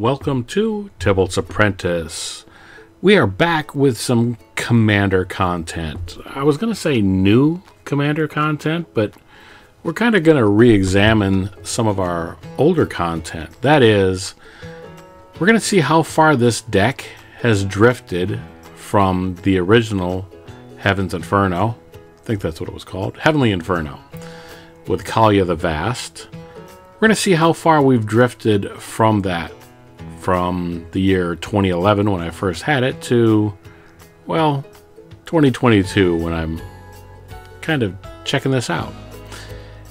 Welcome to Tibalt's Apprentice. We are back with some Commander content. I was going to say new Commander content, but we're kind of going to re-examine some of our older content. That is, we're going to see how far this deck has drifted from the original Heaven's Inferno. I think that's what it was called. Heavenly Inferno with Kaalia the Vast. We're going to see how far we've drifted from that, from the year 2011 when I first had it to, well, 2022 when I'm kind of checking this out.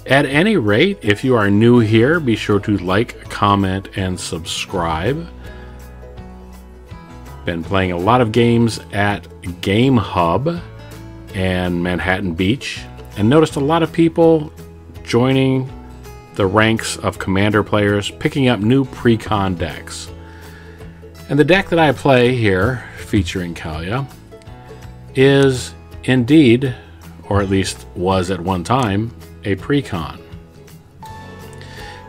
At any rate, if you are new here, be sure to like, comment, and subscribe. Been playing a lot of games at Game Hub and Manhattan Beach, and noticed a lot of people joining the ranks of Commander players, picking up new pre-con decks. And the deck that I play here, featuring Kaalia, is indeed, or at least was at one time, a pre-con.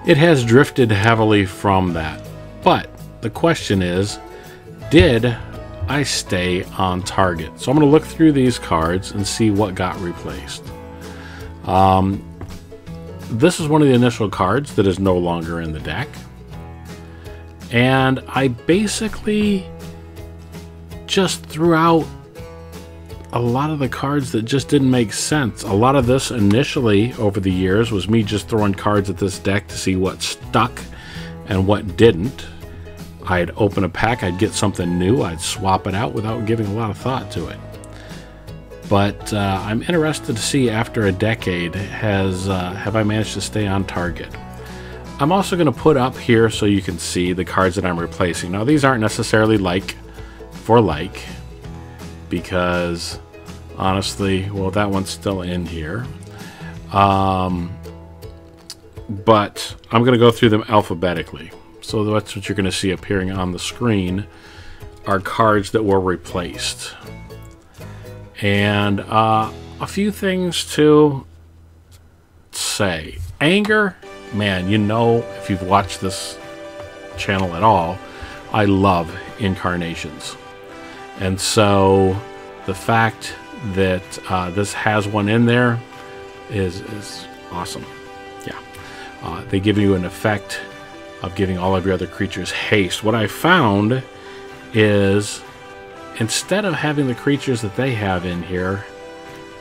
It has drifted heavily from that, but the question is, did I stay on target? So I'm going to look through these cards and see what got replaced. This is one of the initial cards that is no longer in the deck. And I basically just threw out a lot of the cards that just didn't make sense. A lot of this initially over the years was me just throwing cards at this deck to see what stuck and what didn't. I'd open a pack, I'd get something new, I'd swap it out without giving a lot of thought to it. But I'm interested to see after a decade, have I managed to stay on target? I'm also going to put up here so you can see the cards that I'm replacing. Now these aren't necessarily like for like, because honestly, well, that one's still in here. But I'm going to go through them alphabetically. So that's what you're going to see appearing on the screen are cards that were replaced. And a few things to say. Anger, man, you know, if you've watched this channel at all, I love incarnations. And so the fact that this has one in there is awesome. Yeah. They give you an effect of giving all of your other creatures haste. What I found is, instead of having the creatures that they have in here,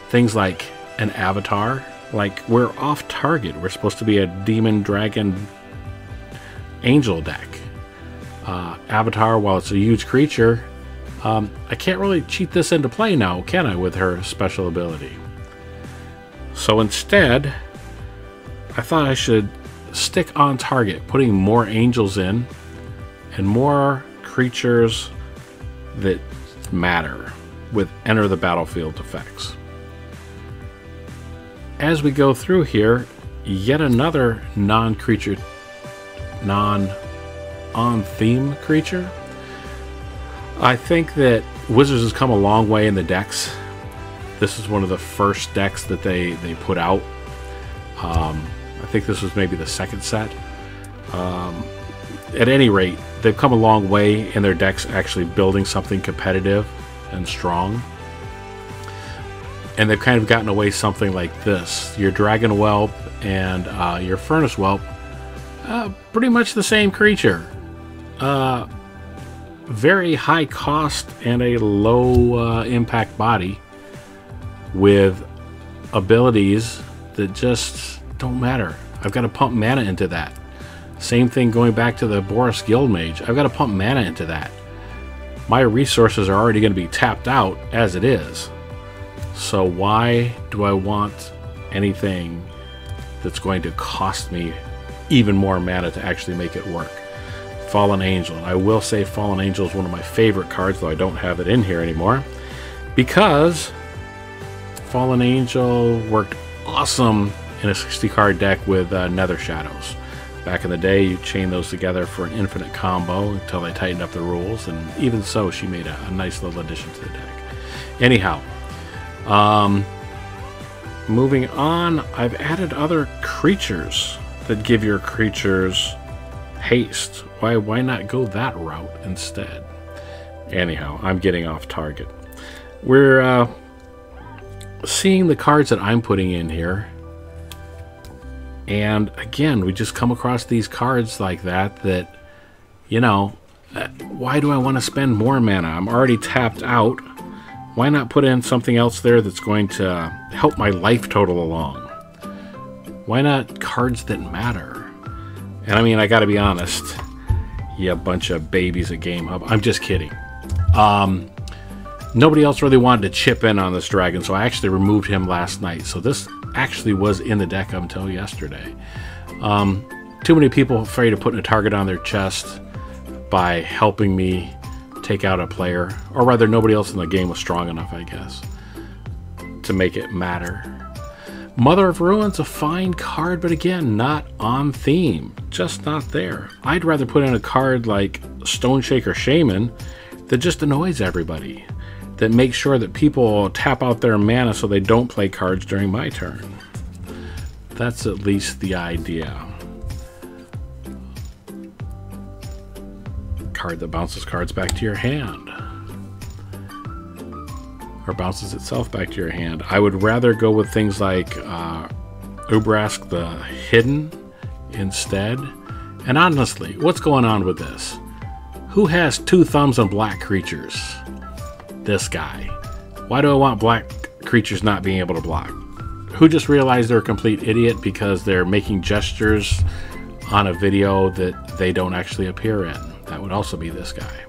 things like an avatar, like we're off target. We're supposed to be a demon, dragon, angel deck. Avatar, while it's a huge creature, I can't really cheat this into play now, can I, with her special ability? So instead, I thought I should stick on target, putting more angels in and more creatures that matter with enter the battlefield effects. As we go through here, yet another non-creature, non-on-theme creature. I think that Wizards has come a long way in the decks. This is one of the first decks that they put out. I think this was maybe the second set. At any rate, they've come a long way in their decks actually building something competitive and strong. And they've kind of gotten away something like this. Your Dragon Whelp and your Furnace Whelp, pretty much the same creature. Very high cost and a low impact body with abilities that just don't matter. I've got to pump mana into that. Same thing going back to the Boris Guildmage. I've got to pump mana into that. My resources are already going to be tapped out as it is. So why do I want anything that's going to cost me even more mana to actually make it work? Fallen Angel. I will say Fallen Angel is one of my favorite cards, though I don't have it in here anymore, because Fallen Angel worked awesome in a 60-card deck with Nether Shadows. Back in the day, you chain those together for an infinite combo until they tightened up the rules, and even so, she made a nice little addition to the deck. Anyhow, moving on, I've added other creatures that give your creatures haste Why not go that route instead? Anyhow, I'm getting off target. We're seeing the cards that I'm putting in here. And again, we just come across these cards like that, you know, why do I want to spend more mana? I'm already tapped out. Why not put in something else there that's going to help my life total along? Why not cards that matter? And I mean, I gotta be honest, you bunch of babies at Game Hub. I'm just kidding. Nobody else really wanted to chip in on this dragon, so I actually removed him last night. So this actually was in the deck until yesterday. Too many people afraid of putting a target on their chest by helping me take out a player, or rather nobody else in the game was strong enough, I guess, to make it matter. Mother of Ruin's a fine card, but again, not on theme. Just not there. I'd rather put in a card like Stoneshaker Shaman that just annoys everybody, that makes sure that people tap out their mana so they don't play cards during my turn. That's at least the idea. Card that bounces cards back to your hand, or bounces itself back to your hand. I would rather go with things like Ubrask the Hidden instead. And honestly, what's going on with this? Who has 2 thumbs on black creatures? This guy. Why do I want black creatures not being able to block? Who just realized they're a complete idiot because they're making gestures on a video that they don't actually appear in? That would also be this guy.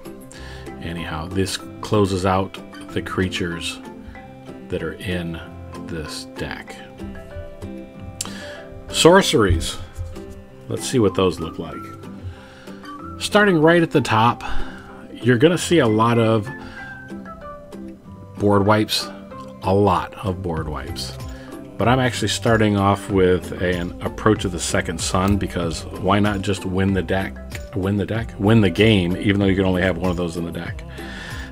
Anyhow, this closes out the creatures that are in this deck. Sorceries. Let's see what those look like. Starting right at the top, you're going to see a lot of board wipes. A lot of board wipes. But I'm actually starting off with an Approach of the Second Sun, because why not just win the game, even though you can only have one of those in the deck.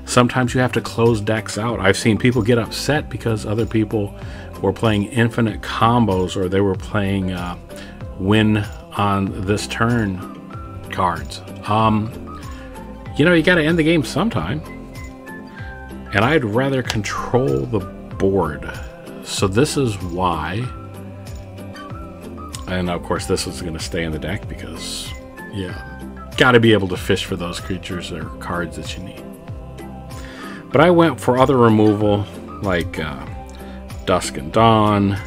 Sometimes you have to close decks out. I've seen people get upset because other people were playing infinite combos, or they were playing win on this turn cards. You know, you got to end the game sometime. And I'd rather control the board. So this is why, and of course this is going to stay in the deck because, yeah, got to be able to fish for those creatures or cards that you need. But I went for other removal like Dusk and Dawn,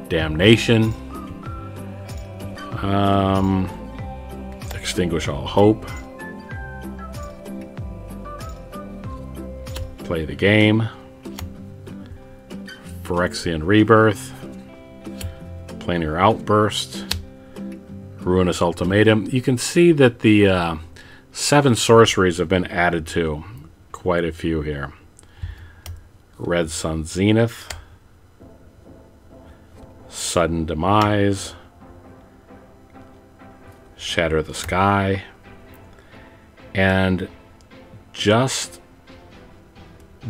Damnation, Extinguish All Hope, Play the Game, Phyrexian Rebirth, Planar Outburst, Ruinous Ultimatum. You can see that the 7 sorceries have been added to. Quite a few here. Red Sun Zenith, Sudden Demise, Shatter the Sky, and just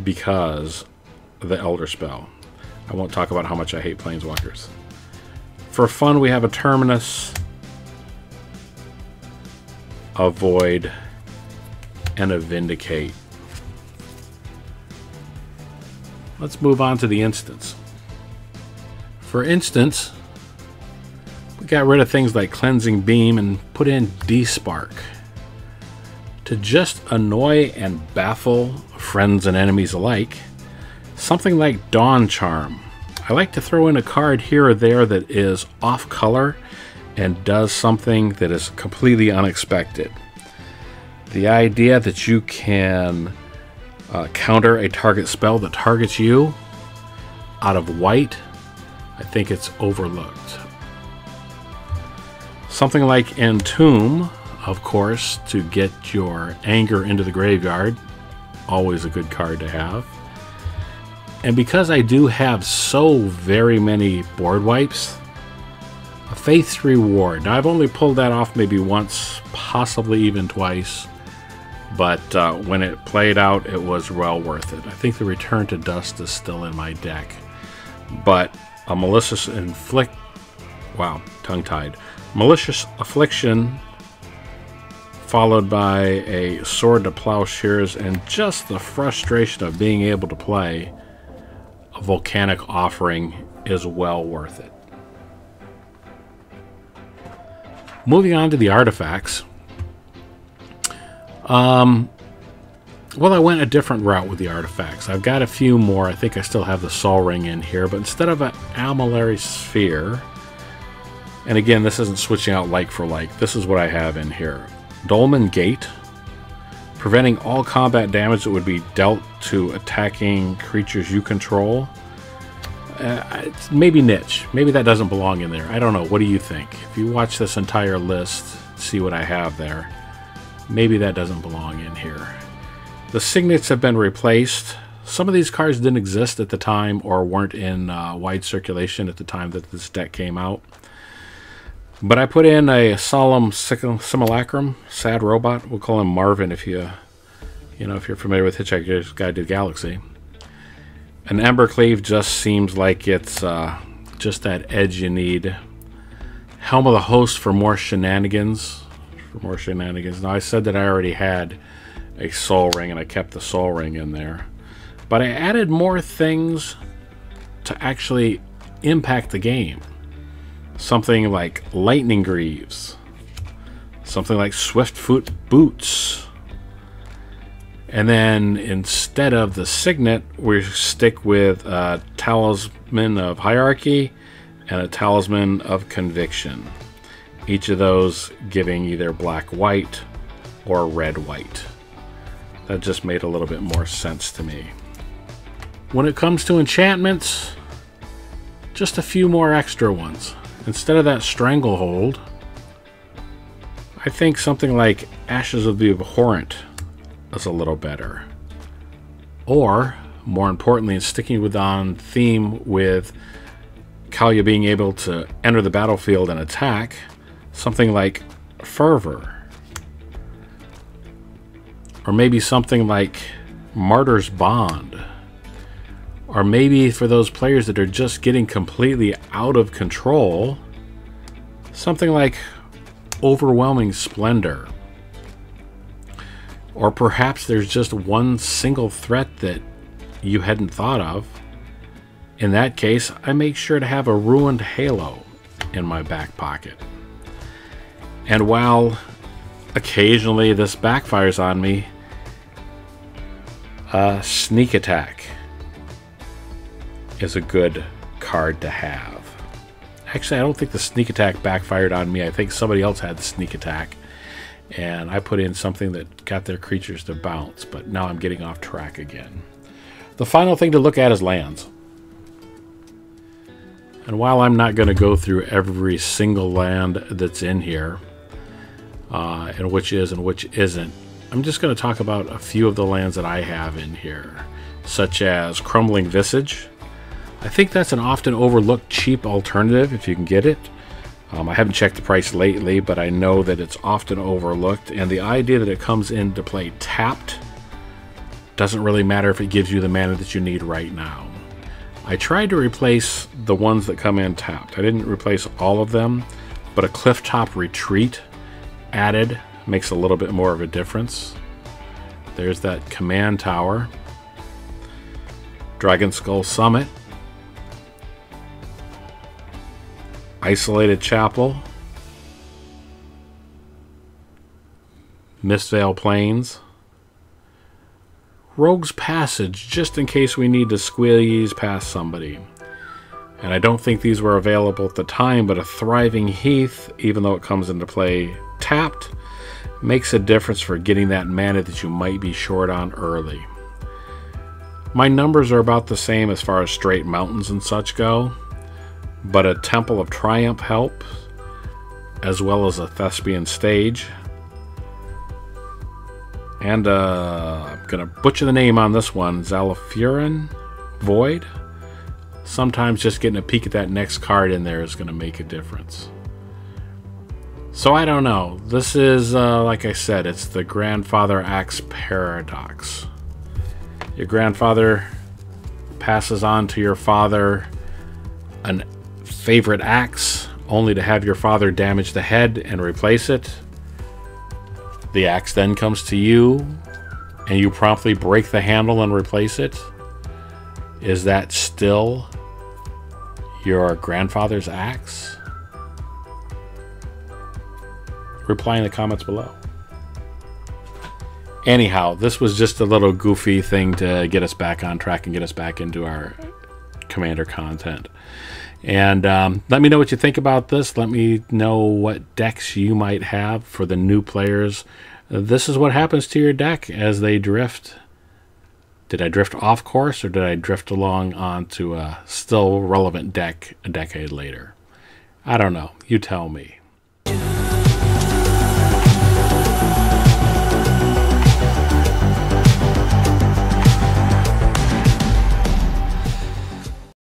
because the Elder Spell. I won't talk about how much I hate Planeswalkers. For fun, we have a Terminus, a Void, and a Vindicate. Let's move on to the instants. For instance, we got rid of things like Cleansing Beam and put in Despark to just annoy and baffle friends and enemies alike. Something like Dawn Charm. I like to throw in a card here or there that is off color and does something that is completely unexpected. The idea that you can counter a target spell that targets you out of white, I think it's overlooked. Something like Entomb, of course, to get your anger into the graveyard. Always a good card to have. And because I do have so very many board wipes, a Faith's Reward. Now, I've only pulled that off maybe once, possibly even twice. But when it played out, it was well worth it. I think the Return to Dust is still in my deck. But a Malicious Inflict wow, tongue-tied. Malicious Affliction, followed by a Sword to Plowshares, and just the frustration of being able to play a Volcanic Offering is well worth it. Moving on to the artifacts. Well, I went a different route with the artifacts. I've got a few more. I think I still have the Sol Ring in here, but instead of an Almalari Sphere, and again, this isn't switching out like for like, this is what I have in here. Dolmen Gate, preventing all combat damage that would be dealt to attacking creatures you control. It's maybe niche. Maybe that doesn't belong in there. I don't know. What do you think? If you watch this entire list, see what I have there, maybe that doesn't belong in here. The signets have been replaced. Some of these cards didn't exist at the time or weren't in wide circulation at the time that this deck came out. But I put in a Solemn Simulacrum, Sad Robot. We'll call him Marvin if if you're familiar with Hitchhiker's Guide to the Galaxy. An Embercleave just seems like it's just that edge you need. Helm of the Host for more shenanigans. Now, I said that I already had a Sol Ring, and I kept the Sol Ring in there. But I added more things to actually impact the game. Something like Lightning Greaves. Something like Swiftfoot Boots. And then instead of the Signet, we stick with a Talisman of Hierarchy and a Talisman of Conviction. Each of those giving either black-white or red-white. That just made a little bit more sense to me. When it comes to enchantments, just a few more extra ones. Instead of that Stranglehold, I think something like Ashes of the Abhorrent is a little better. Or, more importantly, and sticking with on theme with Kaalia being able to enter the battlefield and attack, something like Fervor. Or maybe something like Martyr's Bond. Or maybe for those players that are just getting completely out of control, something like Overwhelming Splendor. Or perhaps there's just one single threat that you hadn't thought of. In that case, I make sure to have a Ruined Halo in my back pocket. And while occasionally this backfires on me, Sneak Attack is a good card to have. Actually, I don't think the Sneak Attack backfired on me. I think somebody else had the Sneak Attack, and I put in something that got their creatures to bounce, but now I'm getting off track again. The final thing to look at is lands. And while I'm not going to go through every single land that's in here, and which is and which isn't, I'm just going to talk about a few of the lands that I have in here, such as Crumbling Visage. I think that's an often overlooked cheap alternative if you can get it. I haven't checked the price lately, but I know that it's often overlooked, and the idea that it comes into play tapped doesn't really matter if it gives you the mana that you need right now. I tried to replace the ones that come in tapped. I didn't replace all of them, but a Clifftop Retreat added makes a little bit more of a difference. There's that Command Tower. Dragonskull Summit. Isolated Chapel. Mistvale Plains. Rogue's Passage, just in case we need to squeeze past somebody. And I don't think these were available at the time, but a Thriving Heath, even though it comes into play tapped, makes a difference for getting that mana that you might be short on early. My numbers are about the same as far as straight mountains and such go, but a Temple of Triumph helps, as well as a Thespian Stage. And I'm going to butcher the name on this one, Zalafuran Void. Sometimes just getting a peek at that next card in there is going to make a difference. So I don't know. This is, like I said, it's the Grandfather Axe Paradox. Your grandfather passes on to your father a favorite axe only to have your father damage the head and replace it. The axe then comes to you, and you promptly break the handle and replace it. Is that still your grandfather's axe? Reply in the comments below. Anyhow, this was just a little goofy thing to get us back on track and get us back into our Commander content. And let me know what you think about this. Let me know what decks you might have for the new players. This is what happens to your deck as they drift. Did I drift off course, or did I drift along onto a still relevant deck a decade later? I don't know. You tell me.